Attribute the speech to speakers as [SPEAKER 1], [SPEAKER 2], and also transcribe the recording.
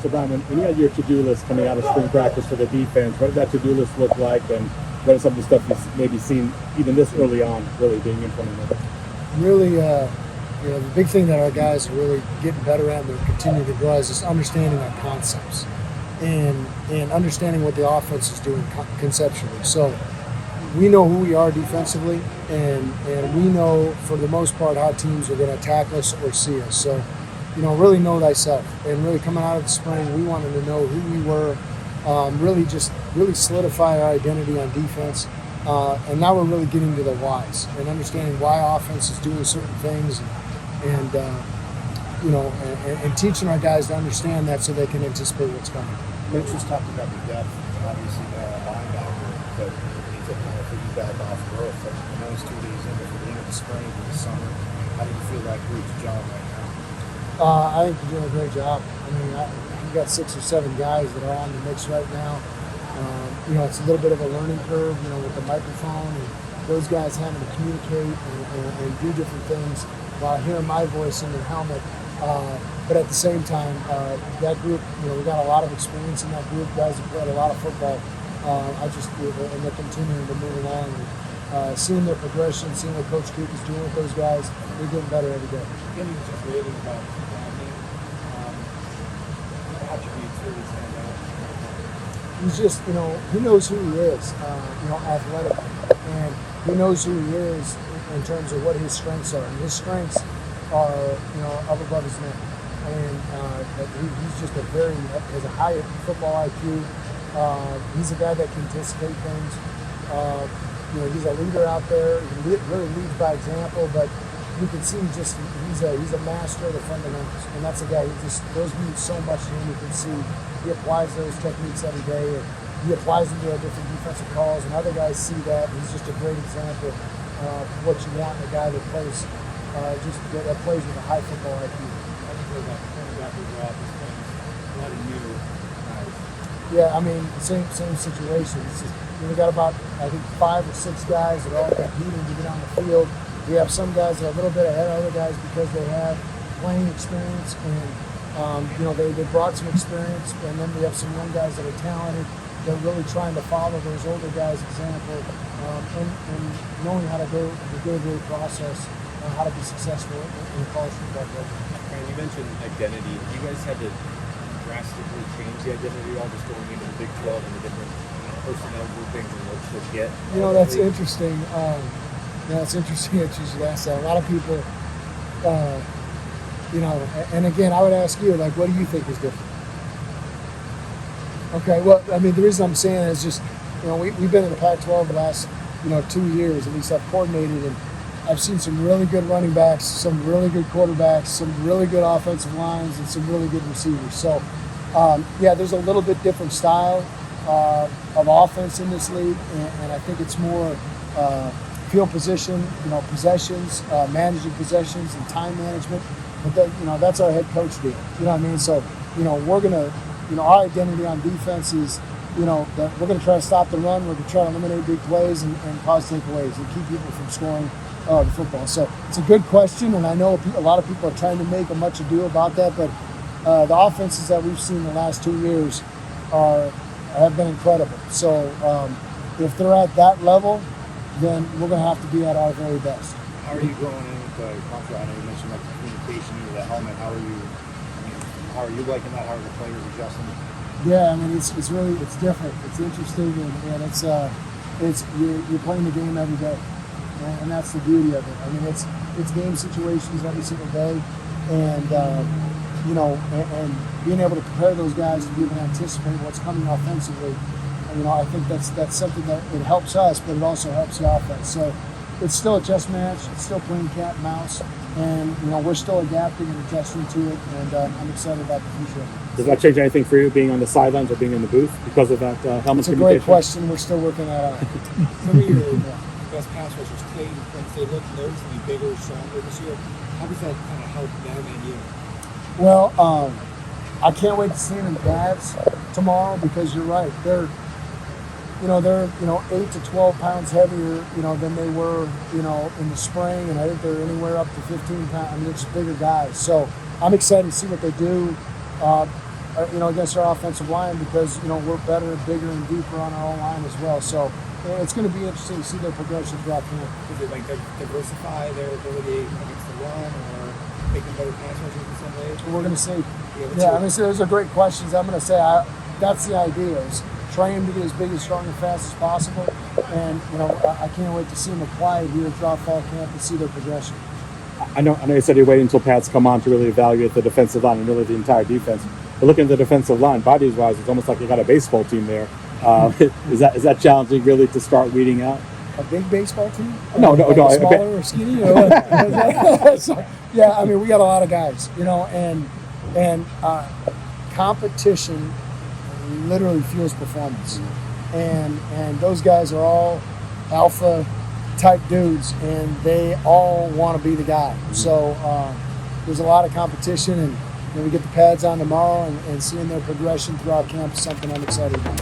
[SPEAKER 1] So, Brian, when you had your to-do list coming out of spring practice for the defense, what did that to-do list look like, and what is some of the stuff you've maybe seen even this early on really being implemented?
[SPEAKER 2] Really, the big thing that our guys are really getting better at and they're continuing to grow is just understanding our concepts and understanding what the offense is doing conceptually. So we know who we are defensively, and we know for the most part how teams are going to attack us or see us. So, really know thyself. And really coming out of the spring, we wanted to know who we were, really solidify our identity on defense. And now we're really getting to the whys and understanding why offense is doing certain things, and teaching our guys to understand that so they can anticipate what's coming.
[SPEAKER 3] Mitch was talking about the depth, obviously now a linebacker, but to kind of piggyback off growth. Like, I know it's 2 days in, but for the end of the spring and the summer, how do you feel that group's job right now?
[SPEAKER 2] I think they're doing a great job. I mean, we've got 6 or 7 guys that are on the mix right now. It's a little bit of a learning curve, with the microphone and those guys having to communicate and do different things while hearing my voice in their helmet. But at the same time, that group, we got a lot of experience in that group. Guys have played a lot of football. And they're continuing to move along. And, seeing their progression, seeing what Coach Creek is doing with those guys, they're getting better every day.
[SPEAKER 3] Getting just raving about Rodney, what attributes really stand out?
[SPEAKER 2] He's just, he knows who he is, athletic. And he knows who he is in terms of what his strengths are. And his strengths are, up above his neck. And he's just has a high football IQ. He's a guy that can anticipate things. He's a leader out there. He really leads by example, but you can see he's a master of the fundamentals. And that's a guy those mean so much to him. You can see he applies those techniques every day. And he applies them to our different defensive calls, and other guys see that. He's just a great example of what you want in a guy that plays with a high football IQ.
[SPEAKER 3] How do you feel about the cornerback overall at this point? A lot of new guys.
[SPEAKER 2] Yeah, I mean, same situation. We got about, I think, 5 or 6 guys that are all competing to get on the field. We have some guys that are a little bit ahead of other guys because they have playing experience and, they brought some experience. And then we have some young guys that are talented. They're really trying to follow those older guys' example and knowing how to go the process, how to be successful in the college football program.
[SPEAKER 4] And you mentioned identity. You guys had to drastically change the identity all just going into the Big 12 and the different personnel groupings and what to get.
[SPEAKER 2] That's interesting. It's interesting that you should ask that. A lot of people, and again, I would ask you, like, what do you think is different? Okay, well, I mean, the reason I'm saying is just, we've been in the Pac-12 the last, 2 years, at least I've coordinated, and I've seen some really good running backs, some really good quarterbacks, some really good offensive lines, and some really good receivers. So, there's a little bit different style of offense in this league, and I think it's more field position, possessions, managing possessions, and time management. But that's our head coach deal. You know what I mean? So, we're gonna, our identity on defense is, that we're gonna try to stop the run. We're gonna try to eliminate big plays and cause takeaways and keep people from scoring the football. So it's a good question, and I know a lot of people are trying to make a much ado about that, but the offenses that we've seen the last 2 years have been incredible. So if they're at that level, then we're going to have to be at our very best.
[SPEAKER 3] How are you going in with the contract? I know you mentioned the communication into the helmet. How are you liking that? How are the players adjusting?
[SPEAKER 2] Yeah, I mean, it's different. It's interesting, and you're playing the game every day. And that's the beauty of it. I mean, it's game situations every single day, and and being able to prepare those guys to be able to anticipate what's coming offensively. I think that's something that it helps us, but it also helps the offense. So it's still a chess match. It's still playing cat and mouse, and we're still adapting and adjusting to it. And I'm excited about the future.
[SPEAKER 1] Does that change anything for you, being on the sidelines or being in the booth because of that helmet
[SPEAKER 2] It's a great question. We're still working that out.
[SPEAKER 3] Some of your best pass rushers, Clay and Prince, they look noticeably bigger, stronger this year. How does that kind of help them and you?
[SPEAKER 2] Well, I can't wait to see them in pads tomorrow because you're right. They're 8 to 12 pounds heavier, than they were, in the spring, and I think they're anywhere up to 15 pounds. I mean, they're just bigger guys. So I'm excited to see what they do. against our offensive line because we're better, bigger, and deeper on our own line as well. So it's going to be interesting to see their progression throughout camp.
[SPEAKER 5] Is it like diversify their ability against the run, or make them better pass rushers in some ways?
[SPEAKER 2] We're going to say,
[SPEAKER 5] Yeah,
[SPEAKER 2] those are great questions. I'm going to say that's the idea: is train him to get as big, as strong, and fast as possible. And I can't wait to see them apply it here throughout fall camp and see their progression.
[SPEAKER 1] I know you said you're waiting until pads come on to really evaluate the defensive line and really the entire defense. But looking at the defensive line, bodies-wise, it's almost like you got a baseball team there. Is that challenging really to start weeding out?
[SPEAKER 2] A big baseball team?
[SPEAKER 1] No.
[SPEAKER 2] Smaller or skinny? So, yeah, I mean, we got a lot of guys, and competition literally fuels performance. And those guys are all alpha type dudes, and they all want to be the guy. So there's a lot of competition, and we get the pads on tomorrow, and seeing their progression throughout camp is something I'm excited about.